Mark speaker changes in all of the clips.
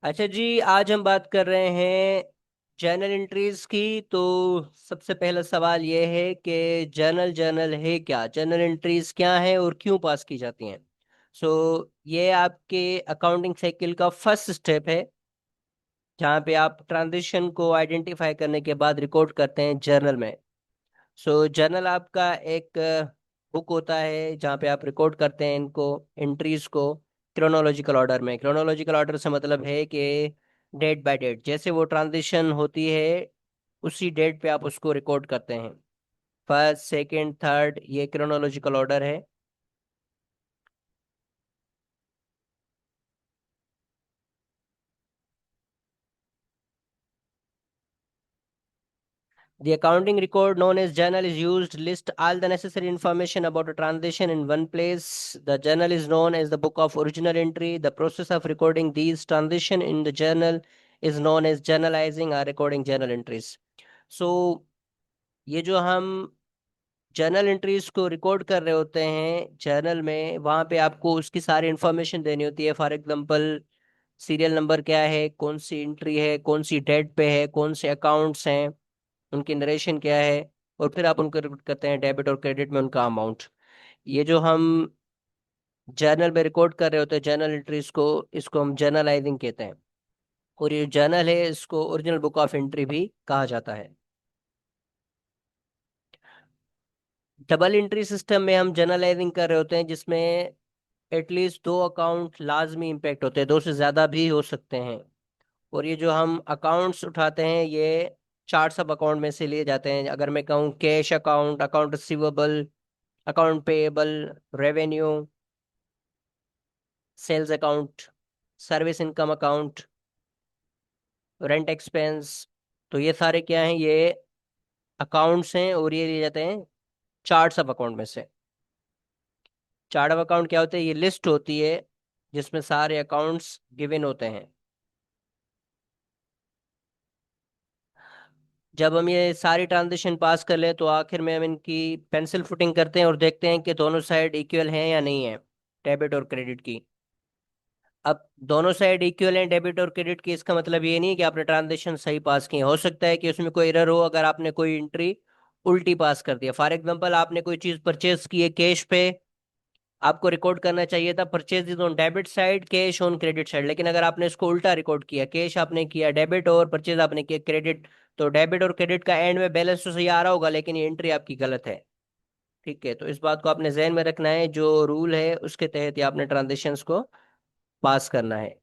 Speaker 1: अच्छा जी, आज हम बात कर रहे हैं जर्नल एंट्रीज की। तो सबसे पहला सवाल ये है कि जर्नल जर्नल है क्या, जर्नल एंट्रीज क्या है और क्यों पास की जाती हैं। सो ये आपके अकाउंटिंग साइकिल का फर्स्ट स्टेप है, जहाँ पे आप ट्रांजिशन को आइडेंटिफाई करने के बाद रिकॉर्ड करते हैं जर्नल में। सो जर्नल आपका एक बुक होता है जहाँ पे आप रिकॉर्ड करते हैं इनको, एंट्रीज को क्रोनोलॉजिकल ऑर्डर में। क्रोनोलॉजिकल ऑर्डर से मतलब है कि डेट बाय डेट, जैसे वो ट्रांजिशन होती है उसी डेट पे आप उसको रिकॉर्ड करते हैं। फर्स्ट सेकंड थर्ड, ये क्रोनोलॉजिकल ऑर्डर है। The accounting record known as journal is used to list all the necessary information about a transaction in one place. The journal is known as the book of original entry. The process of recording these transaction in the journal is known as journalizing or recording journal entries. So ये जो हम journal entries को record कर रहे होते हैं journal में, वहाँ पे आपको उसकी सारी इन्फॉर्मेशन देनी होती है। फॉर एग्जांपल सीरियल नंबर क्या है, कौन सी एंट्री है, कौन सी डेट पे है, कौन से अकाउंट्स हैं, उनकी नरेशन क्या है, और फिर आप उनको रिकॉर्ड करते हैं डेबिट और क्रेडिट में उनका अमाउंट। ये जो हम जर्नल में रिकॉर्ड कर रहे होते हैं जर्नल एंट्रीज को, इसको हम जर्नलाइजिंग कहते हैं। और ये जर्नल है, इसको ओरिजिनल बुक ऑफ एंट्री भी कहा जाता है। डबल एंट्री सिस्टम में हम जर्नलाइजिंग कर रहे होते हैं जिसमें एटलीस्ट दो अकाउंट लाजमी इम्पेक्ट होते हैं, दो से ज्यादा भी हो सकते हैं। और ये जो हम अकाउंट्स उठाते हैं ये चार सब अकाउंट में से लिए जाते हैं। अगर मैं कहूँ cash account, account receivable, account payable, revenue, sales account, service income account, rent expense, तो ये सारे क्या हैं, ये अकाउंट्स हैं और ये लिए जाते हैं चार्ट सब अकाउंट में से। चार्ट ऑफ अकाउंट क्या होते हैं, ये लिस्ट होती है जिसमें सारे अकाउंट्स गिवन होते हैं। जब हम ये सारी ट्रांजेक्शन पास कर ले तो आखिर में हम इनकी पेंसिल फुटिंग करते हैं और देखते हैं कि दोनों साइड इक्वल हैं या नहीं है, डेबिट और क्रेडिट की। अब दोनों साइड इक्वल हैं डेबिट और क्रेडिट की, इसका मतलब ये नहीं है कि आपने ट्रांजेक्शन सही पास की है। हो सकता है कि उसमें कोई एरर हो अगर आपने कोई एंट्री उल्टी पास कर दिया। फॉर एग्जांपल आपने कोई चीज परचेज की है कैश पे, आपको रिकॉर्ड करना चाहिए था purchase is on debit side, cash on credit side, लेकिन अगर आपने इसको उल्टा रिकॉर्ड किया, कैश आपने किया डेबिट और परचेज आपने किया क्रेडिट, तो डेबिट और क्रेडिट का एंड में बैलेंस तो सही आ रहा होगा लेकिन ये एंट्री आपकी गलत है। ठीक है, तो इस बात को आपने जहन में रखना है, जो रूल है उसके तहत ही आपने ट्रांजेक्शन्स को पास करना है।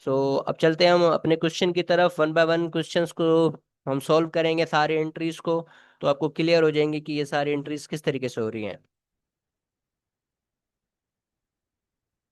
Speaker 1: सो अब चलते हैं हम अपने क्वेश्चन की तरफ। वन बाय वन क्वेश्चंस को हम सॉल्व करेंगे सारे एंट्रीज को, तो आपको क्लियर हो जाएंगे कि ये सारी एंट्रीज किस तरीके से हो रही हैं।